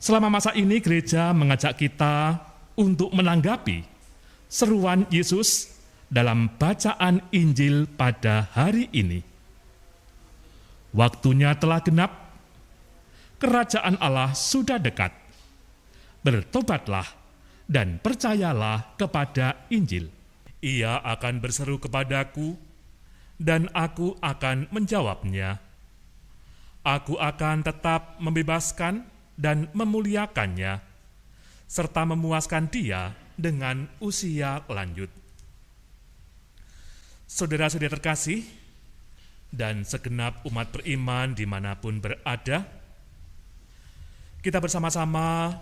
Selama masa ini gereja mengajak kita untuk menanggapi seruan Yesus dalam bacaan Injil pada hari ini. Waktunya telah genap, kerajaan Allah sudah dekat. Bertobatlah dan percayalah kepada Injil. Ia akan berseru kepadaku, dan aku akan menjawabnya. Aku akan tetap membebaskan dan memuliakannya, serta memuaskan dia dengan usia lanjut. Saudara-saudara terkasih, dan segenap umat beriman dimanapun berada, kita bersama-sama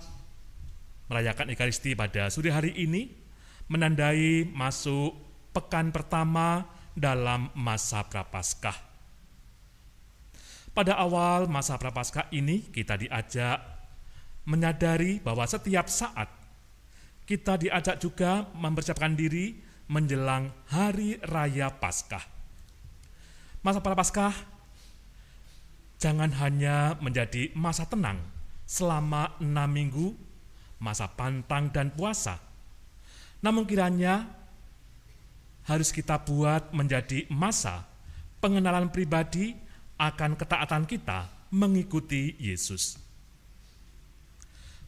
merayakan Ekaristi pada sore hari ini, menandai masuk pekan pertama dalam masa Prapaskah. Pada awal masa Prapaskah ini, kita diajak menyadari bahwa setiap saat kita diajak juga mempersiapkan diri menjelang Hari Raya Paskah. Masa Prapaskah jangan hanya menjadi masa tenang selama 6 minggu, masa pantang dan puasa. Namun kiranya harus kita buat menjadi masa pengenalan pribadi akan ketaatan kita mengikuti Yesus.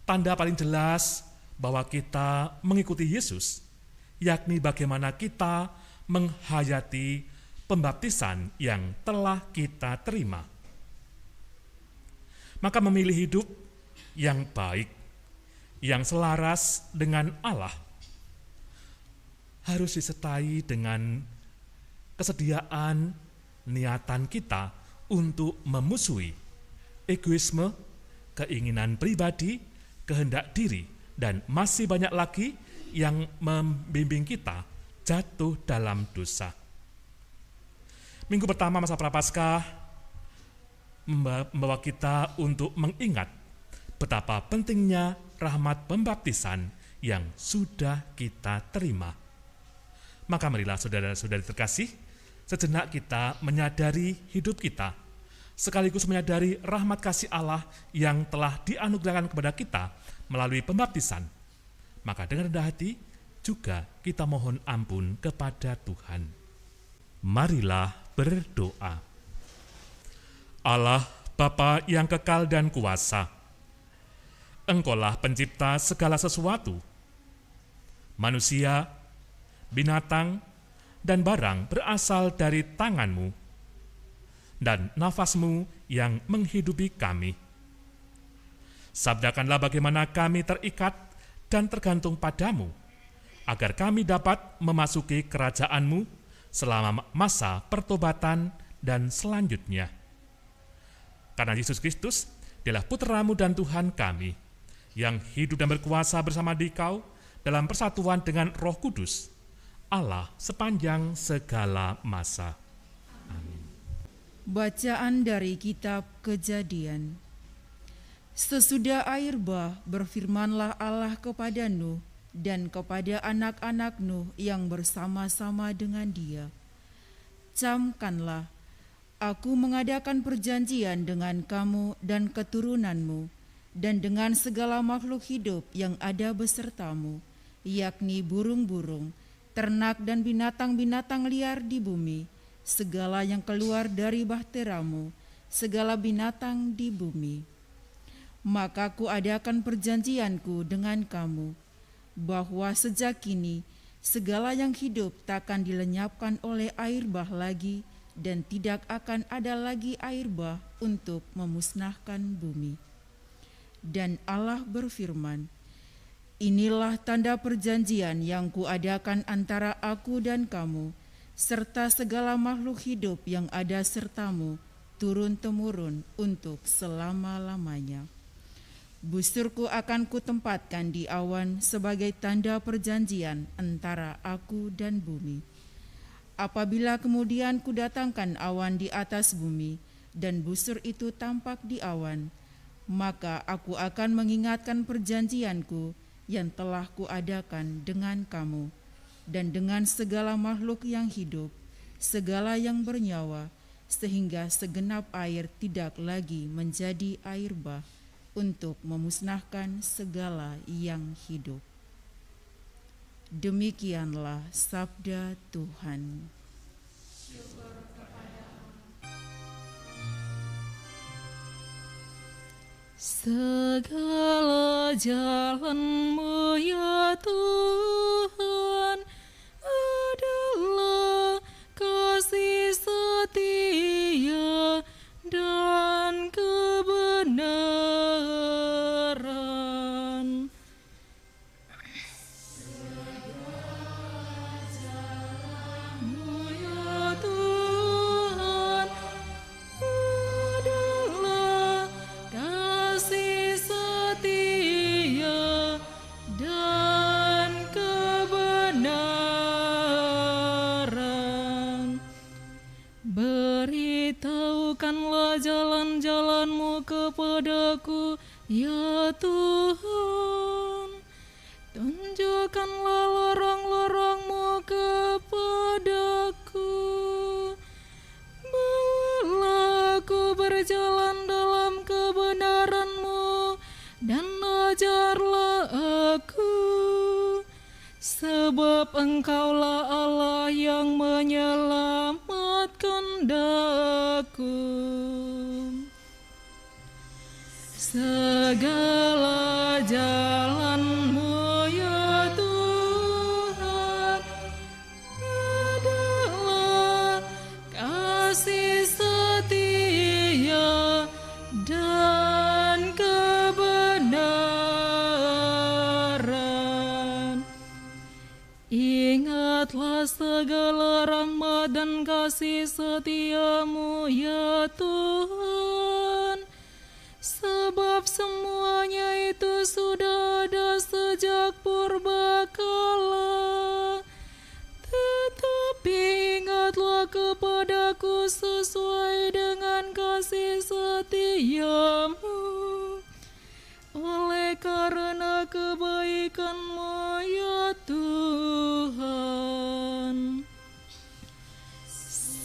Tanda paling jelas bahwa kita mengikuti Yesus, yakni bagaimana kita menghayati pembaptisan yang telah kita terima. Maka memilih hidup yang baik, yang selaras dengan Allah, harus disertai dengan kesediaan niatan kita untuk memusuhi egoisme, keinginan pribadi, kehendak diri, dan masih banyak lagi yang membimbing kita jatuh dalam dosa. Minggu pertama masa Prapaskah membawa kita untuk mengingat betapa pentingnya rahmat pembaptisan yang sudah kita terima. Maka marilah saudara-saudari terkasih, sejenak kita menyadari hidup kita, sekaligus menyadari rahmat kasih Allah yang telah dianugerahkan kepada kita melalui pembaptisan. Maka dengan rendah hati juga kita mohon ampun kepada Tuhan. Marilah berdoa. Allah Bapa yang kekal dan kuasa, Engkaulah pencipta segala sesuatu. Manusia, binatang, dan barang berasal dari tangan-Mu, dan nafas-Mu yang menghidupi kami. Sabdakanlah bagaimana kami terikat dan tergantung padamu, agar kami dapat memasuki kerajaan-Mu selama masa pertobatan dan selanjutnya. Karena Yesus Kristus adalah Putra-Mu dan Tuhan kami, yang hidup dan berkuasa bersama Dikau dalam persatuan dengan Roh Kudus, Allah sepanjang segala masa. Amin. Bacaan dari kitab Kejadian. Sesudah air bah, berfirmanlah Allah kepada Nuh dan kepada anak-anak Nuh yang bersama-sama dengan dia. Camkanlah, aku mengadakan perjanjian dengan kamu dan keturunanmu, dan dengan segala makhluk hidup yang ada besertamu, yakni burung-burung, ternak dan binatang-binatang liar di bumi, segala yang keluar dari bahteramu, segala binatang di bumi. Maka kuadakan perjanjianku dengan kamu, bahwa sejak kini segala yang hidup takkan dilenyapkan oleh air bah lagi, dan tidak akan ada lagi air bah untuk memusnahkan bumi. Dan Allah berfirman, inilah tanda perjanjian yang kuadakan antara aku dan kamu, serta segala makhluk hidup yang ada sertamu, turun-temurun untuk selama-lamanya. Busurku akan kutempatkan di awan sebagai tanda perjanjian antara aku dan bumi. Apabila kemudian kudatangkan awan di atas bumi, dan busur itu tampak di awan, maka aku akan mengingatkan perjanjianku yang telah kuadakan dengan kamu, dan dengan segala makhluk yang hidup, segala yang bernyawa, sehingga segenap air tidak lagi menjadi air bah, untuk memusnahkan segala yang hidup. Demikianlah sabda Tuhan. Segala jalan-Mu ya Tuhan adalah kasih setia dan kebenaran. Segala jalan-Mu ya Tuhan adalah kasih setia dan kebenaran. Beritahukanlah jalan-jalan-Mu kepadaku, ya Tuhan. Tunjukkanlah lorong-lorong-Mu kepadaku. Bawalah aku berjalan dalam kebenaran-Mu dan ajarlah aku. Sebab Engkaulah Allah yang menyelamatkan daku. Segala jalan-Mu ya Tuhan adalah kasih setia dan kebenaran. Ingatlah segala rahmat dan kasih setia-Mu ya Tuhan, sebab semuanya itu sudah ada sejak purbakala. Tetapi ingatlah kepadaku sesuai dengan kasih setia-Mu, oleh karena kebaikan-Mu ya Tuhan.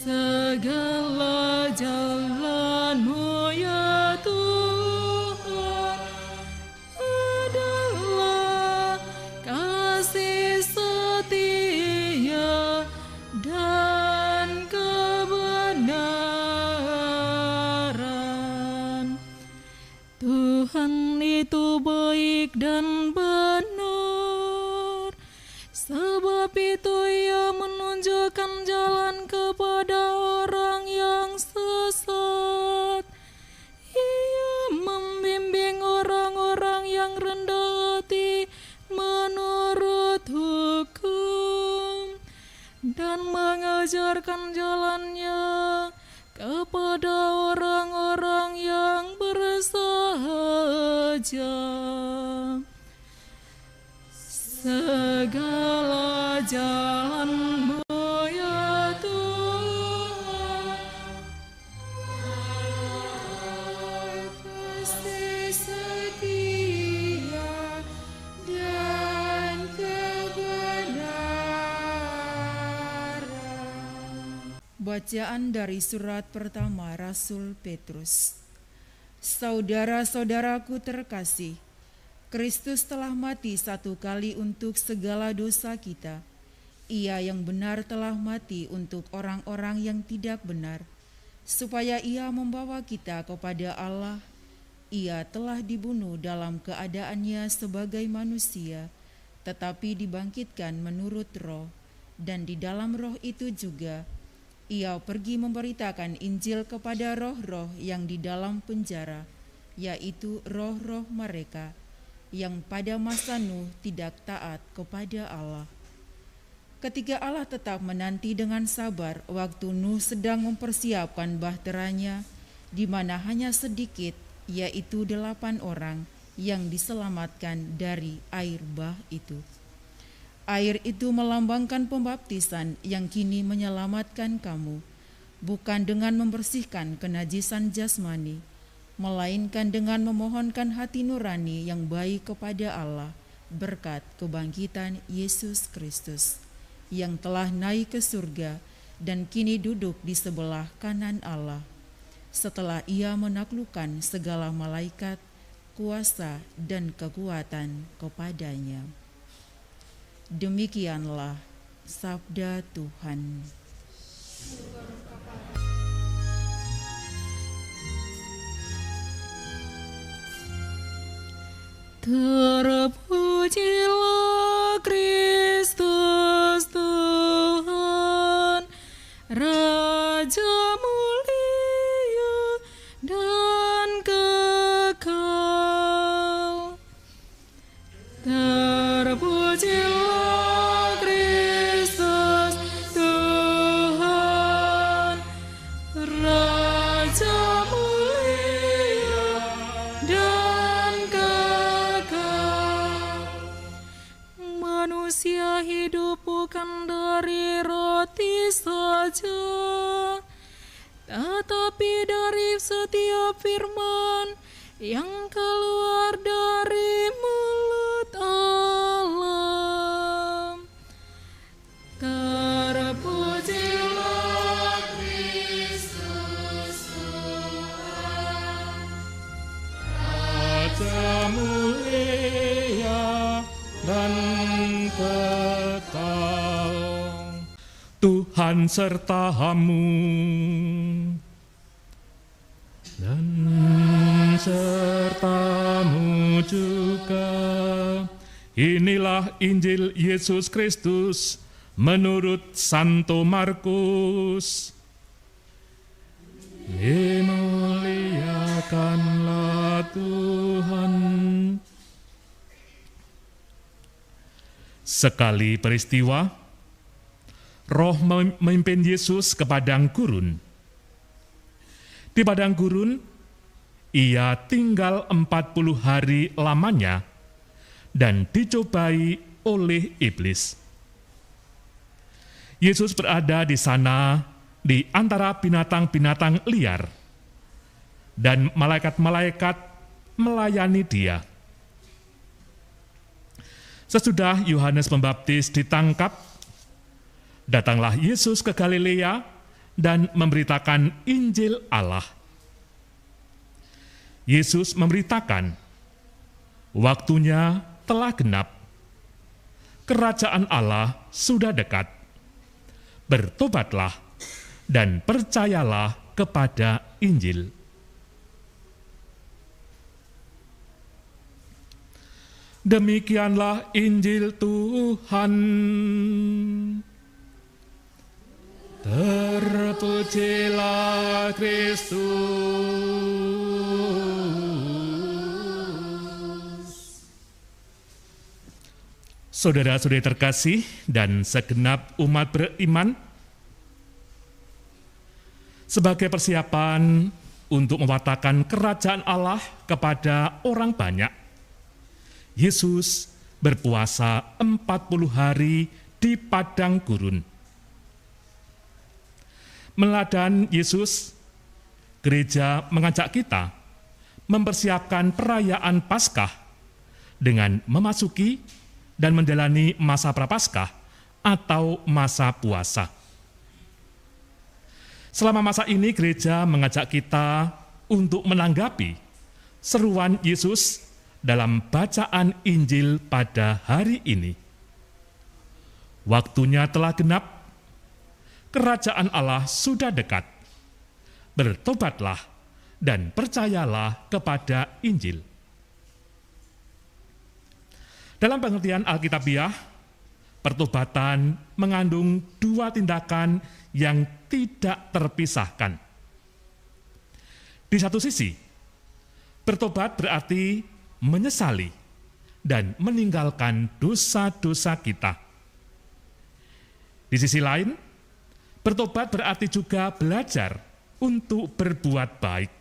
Segala jalan-Mu ya Tuhan adalah kasih setia dan kebenaran. Tuhan itu baik dan benar, sebab itu Ia menunjukkan jalan kepada orang yang sesat. Ia membimbing orang-orang yang rendah hati menurut hukum dan mengajarkan jalannya kepada orang-orang yang bersahaja. Segala jalan-Mu ya Tuhan adalah kasih setia dan kebenaran. Bacaan dari surat pertama Rasul Petrus. Saudara-saudaraku terkasih, Kristus telah mati satu kali untuk segala dosa kita. Ia yang benar telah mati untuk orang-orang yang tidak benar, supaya Ia membawa kita kepada Allah. Ia telah dibunuh dalam keadaannya sebagai manusia, tetapi dibangkitkan menurut roh, dan di dalam roh itu juga Ia pergi memberitakan Injil kepada roh-roh yang di dalam penjara, yaitu roh-roh mereka yang pada masa Nuh tidak taat kepada Allah. Ketika Allah tetap menanti dengan sabar waktu Nuh sedang mempersiapkan bahteranya, di mana hanya sedikit, yaitu 8 orang yang diselamatkan dari air bah itu. Air itu melambangkan pembaptisan yang kini menyelamatkan kamu, bukan dengan membersihkan kenajisan jasmani, melainkan dengan memohonkan hati nurani yang baik kepada Allah berkat kebangkitan Yesus Kristus, yang telah naik ke surga dan kini duduk di sebelah kanan Allah, setelah Ia menaklukkan segala malaikat kuasa dan kekuatan kepadanya. Demikianlah sabda Tuhan. Terpujilah Kristus Tuhan, Raja mulia dan kekal. Terpujilah Kristus Tuhan, Raja mulia dan kekal. Manusia hidup bukan dari roti saja, tetapi dari setiap firman yang keluar dari mulut Allah. Terpujilah Kristus Tuhan, Raja mulia dan kekal. Tuhan sertamu dan sertamu juga. Inilah Injil Yesus Kristus menurut Santo Markus. Dimuliakanlah Tuhan. Sekali peristiwa, Roh memimpin Yesus ke padang gurun. Di padang gurun, ia tinggal 40 hari lamanya dan dicobai oleh iblis. Yesus berada di sana di antara binatang-binatang liar, dan malaikat-malaikat melayani dia. Sesudah Yohanes Pembaptis ditangkap, datanglah Yesus ke Galilea dan memberitakan Injil Allah. Yesus memberitakan, waktunya telah genap, kerajaan Allah sudah dekat. Bertobatlah dan percayalah kepada Injil. Demikianlah Injil Tuhan. Terpujilah Kristus. Saudara-saudari terkasih dan segenap umat beriman, sebagai persiapan untuk mewartakan kerajaan Allah kepada orang banyak, Yesus berpuasa 40 hari di padang gurun. Meladan Yesus, gereja mengajak kita mempersiapkan perayaan Paskah dengan memasuki dan menjalani masa prapaskah atau masa puasa. Selama masa ini gereja mengajak kita untuk menanggapi seruan Yesus dalam bacaan Injil pada hari ini. Waktunya telah genap, kerajaan Allah sudah dekat. Bertobatlah dan percayalah kepada Injil. Dalam pengertian Alkitabiah, pertobatan mengandung dua tindakan yang tidak terpisahkan. Di satu sisi, bertobat berarti menyesali dan meninggalkan dosa-dosa kita. Di sisi lain, bertobat berarti juga belajar untuk berbuat baik.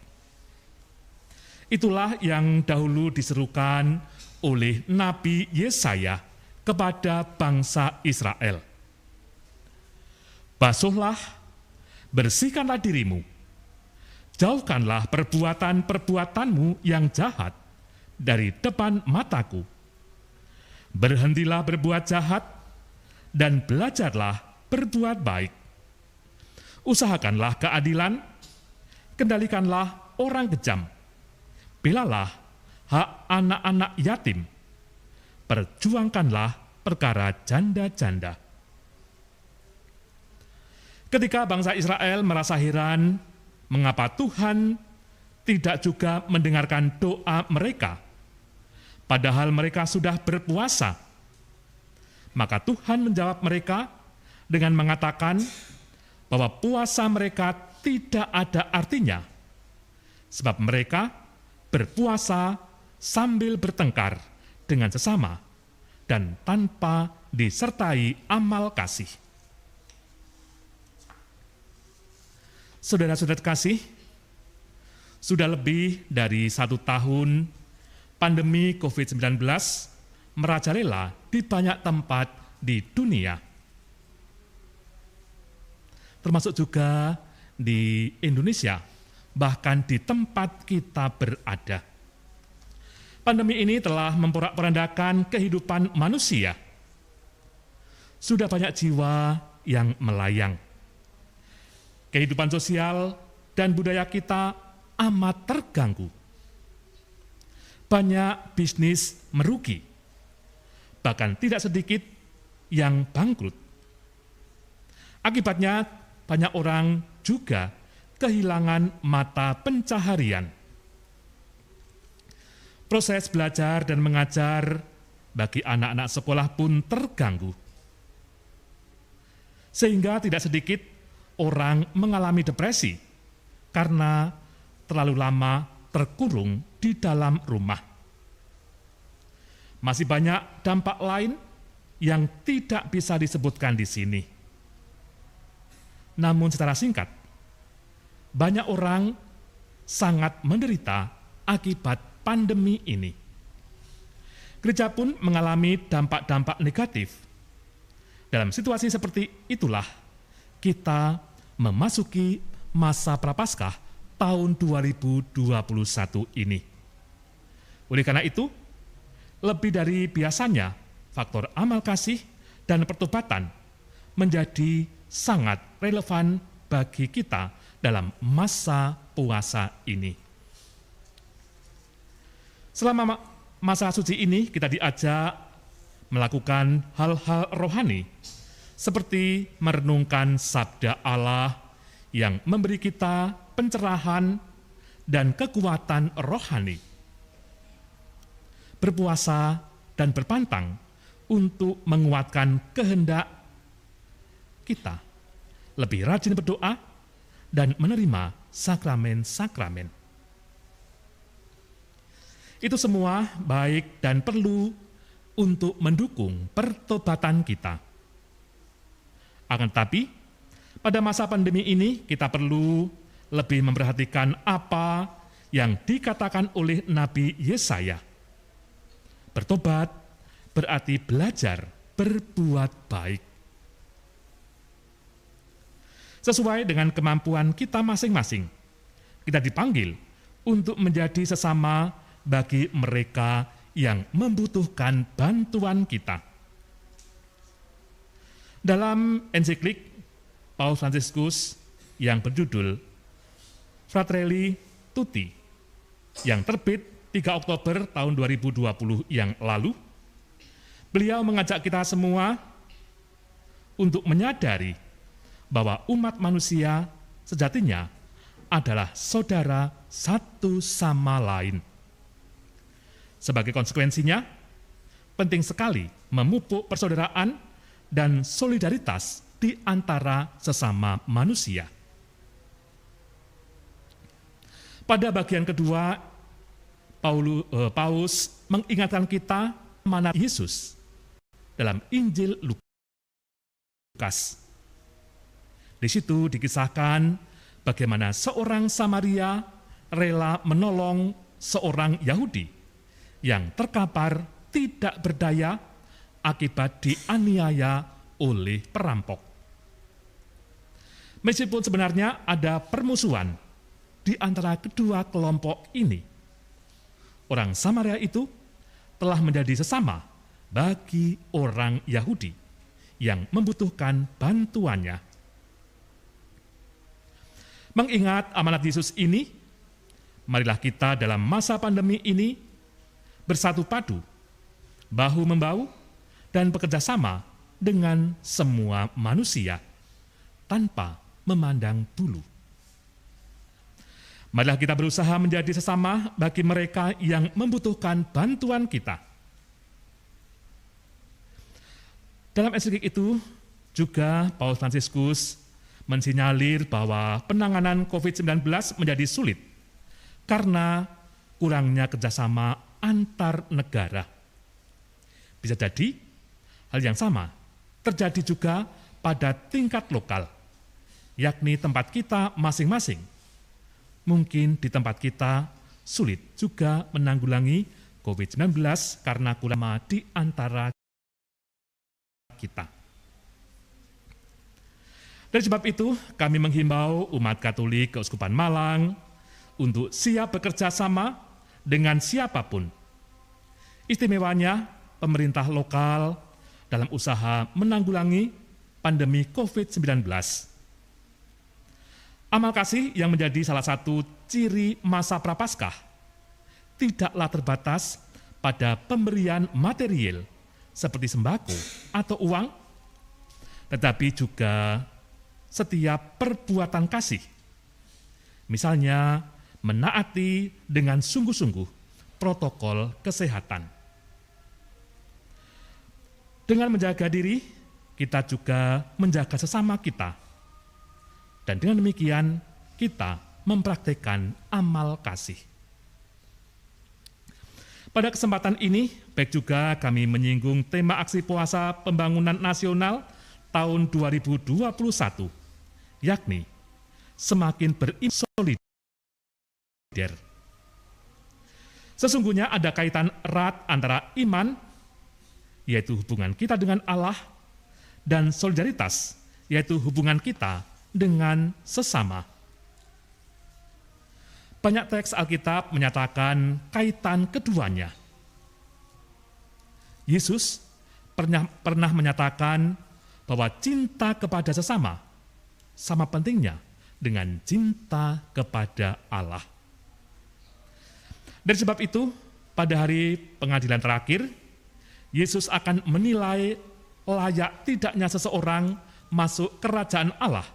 Itulah yang dahulu diserukan oleh Nabi Yesaya kepada bangsa Israel. Basuhlah, bersihkanlah dirimu, jauhkanlah perbuatan-perbuatanmu yang jahat dari depan mataku. Berhentilah berbuat jahat dan belajarlah berbuat baik. Usahakanlah keadilan, kendalikanlah orang kejam, belalah hak anak-anak yatim, perjuangkanlah perkara janda-janda. Ketika bangsa Israel merasa heran mengapa Tuhan tidak juga mendengarkan doa mereka, padahal mereka sudah berpuasa, maka Tuhan menjawab mereka dengan mengatakan bahwa puasa mereka tidak ada artinya, sebab mereka berpuasa sambil bertengkar dengan sesama dan tanpa disertai amal kasih. Saudara-saudara kasih, sudah lebih dari 1 tahun pandemi COVID-19 merajalela di banyak tempat di dunia, termasuk juga di Indonesia, bahkan di tempat kita berada. Pandemi ini telah memporak-porandakan kehidupan manusia. Sudah banyak jiwa yang melayang. Kehidupan sosial dan budaya kita amat terganggu. Banyak bisnis merugi, bahkan tidak sedikit yang bangkrut. Akibatnya, banyak orang juga kehilangan mata pencaharian. Proses belajar dan mengajar bagi anak-anak sekolah pun terganggu. Sehingga tidak sedikit orang mengalami depresi karena terlalu lama terkurung di dalam rumah. Masih banyak dampak lain yang tidak bisa disebutkan di sini. Namun secara singkat, banyak orang sangat menderita akibat pandemi ini. Gereja pun mengalami dampak-dampak negatif. Dalam situasi seperti itulah, kita memasuki masa Prapaskah tahun 2021 ini. Oleh karena itu, lebih dari biasanya, faktor amal kasih dan pertobatan menjadi sangat relevan bagi kita dalam masa puasa ini. Selama masa suci ini, kita diajak melakukan hal-hal rohani, seperti merenungkan sabda Allah yang memberi kita pencerahan dan kekuatan rohani. Berpuasa dan berpantang untuk menguatkan kehendak kita, lebih rajin berdoa dan menerima sakramen-sakramen. Itu semua baik dan perlu untuk mendukung pertobatan kita. Akan tetapi, pada masa pandemi ini kita perlu lebih memperhatikan apa yang dikatakan oleh Nabi Yesaya. Bertobat berarti belajar berbuat baik. Sesuai dengan kemampuan kita masing-masing, kita dipanggil untuk menjadi sesama bagi mereka yang membutuhkan bantuan kita. Dalam ensiklik Paus Fransiskus yang berjudul Fratelli Tutti yang terbit 3 Oktober tahun 2020 yang lalu, beliau mengajak kita semua untuk menyadari bahwa umat manusia sejatinya adalah saudara satu sama lain. Sebagai konsekuensinya, penting sekali memupuk persaudaraan dan solidaritas di antara sesama manusia. Pada bagian kedua, Paus mengingatkan kita mana Yesus dalam Injil Lukas. Di situ dikisahkan bagaimana seorang Samaria rela menolong seorang Yahudi yang terkapar tidak berdaya akibat dianiaya oleh perampok. Meskipun sebenarnya ada permusuhan di antara kedua kelompok ini, orang Samaria itu telah menjadi sesama bagi orang Yahudi yang membutuhkan bantuannya. Mengingat amanat Yesus ini, marilah kita dalam masa pandemi ini bersatu padu, bahu-membahu, dan bekerja sama dengan semua manusia tanpa memandang bulu. Marilah kita berusaha menjadi sesama bagi mereka yang membutuhkan bantuan kita. Dalam ensiklik itu juga Paus Fransiskus mensinyalir bahwa penanganan COVID-19 menjadi sulit karena kurangnya kerjasama antar negara. Bisa jadi hal yang sama terjadi juga pada tingkat lokal, yakni tempat kita masing-masing. Mungkin di tempat kita sulit juga menanggulangi COVID-19 karena kurang di antara kita. Dari sebab itu, kami menghimbau umat Katolik Keuskupan Malang untuk siap bekerja sama dengan siapapun. Istimewanya, pemerintah lokal dalam usaha menanggulangi pandemi COVID-19. Amal kasih yang menjadi salah satu ciri masa Prapaskah tidaklah terbatas pada pemberian material seperti sembako atau uang, tetapi juga setiap perbuatan kasih. Misalnya, menaati dengan sungguh-sungguh protokol kesehatan. Dengan menjaga diri, kita juga menjaga sesama kita. Dan dengan demikian, kita mempraktikkan amal kasih. Pada kesempatan ini, baik juga kami menyinggung tema aksi puasa pembangunan nasional tahun 2021, yakni semakin solider. Sesungguhnya ada kaitan erat antara iman, yaitu hubungan kita dengan Allah, dan solidaritas, yaitu hubungan kita dengan sesama. Banyak teks Alkitab menyatakan kaitan keduanya. Yesus pernah menyatakan bahwa cinta kepada sesama sama pentingnya dengan cinta kepada Allah. Dari sebab itu, pada hari pengadilan terakhir, Yesus akan menilai layak tidaknya seseorang masuk kerajaan Allah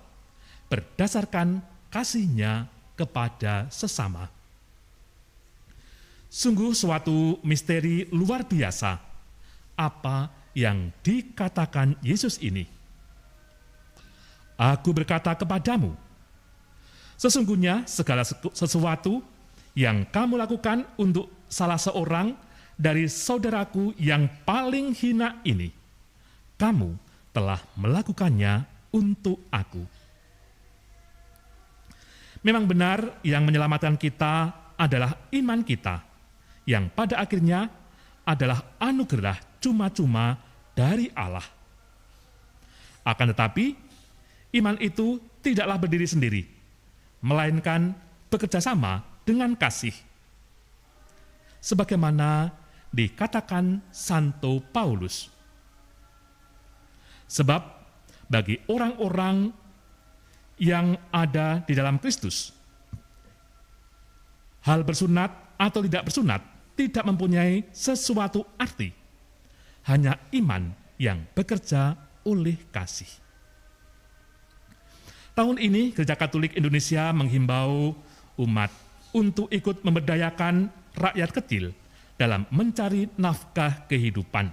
berdasarkan kasihnya kepada sesama. Sungguh suatu misteri luar biasa apa yang dikatakan Yesus ini. Aku berkata kepadamu, sesungguhnya segala sesuatu yang kamu lakukan untuk salah seorang dari saudaraku yang paling hina ini, kamu telah melakukannya untuk aku. Memang benar yang menyelamatkan kita adalah iman kita, yang pada akhirnya adalah anugerah cuma-cuma dari Allah. Akan tetapi, iman itu tidaklah berdiri sendiri, melainkan bekerja sama dengan kasih. Sebagaimana dikatakan Santo Paulus. Sebab bagi orang-orang yang ada di dalam Kristus, hal bersunat atau tidak bersunat tidak mempunyai sesuatu arti. Hanya iman yang bekerja oleh kasih. Tahun ini, Gereja Katolik Indonesia menghimbau umat untuk ikut memberdayakan rakyat kecil dalam mencari nafkah kehidupan,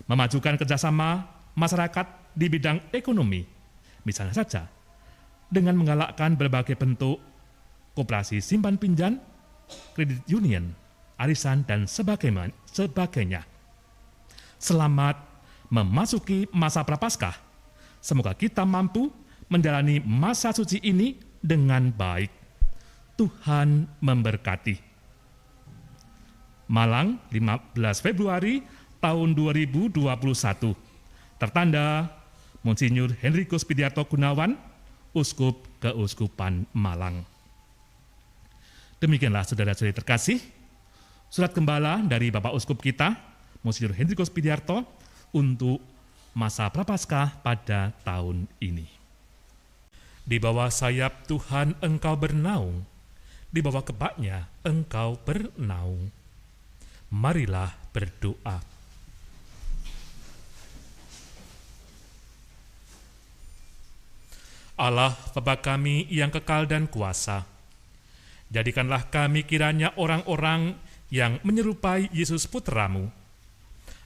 memajukan kerjasama masyarakat di bidang ekonomi, misalnya saja dengan menggalakkan berbagai bentuk koperasi simpan pinjam, kredit union, arisan, dan sebagainya. Selamat memasuki masa Prapaskah. Semoga kita mampu menjalani masa suci ini dengan baik. Tuhan memberkati. Malang, 15 Februari tahun 2021. Tertanda Monsinyur Henrikus Pidiarto Gunawan, Uskup Keuskupan Malang. Demikianlah saudara-saudari terkasih, surat gembala dari Bapak Uskup kita, Monsinyur Henrikus Pidiarto, untuk masa Prapaskah pada tahun ini. Di bawah sayap Tuhan engkau bernaung, di bawah kebaknya engkau bernaung. Marilah berdoa. Allah Bapa kami yang kekal dan kuasa, jadikanlah kami kiranya orang-orang yang menyerupai Yesus Putra-Mu,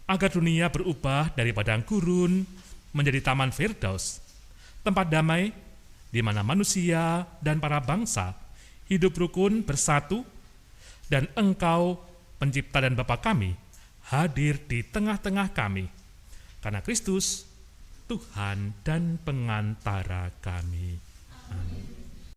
agar dunia berubah dari padang gurun menjadi taman Firdaus, tempat damai di mana manusia dan para bangsa hidup rukun bersatu, dan Engkau, Pencipta dan Bapa kami, hadir di tengah-tengah kami, karena Kristus, Tuhan dan pengantara kami. Amin.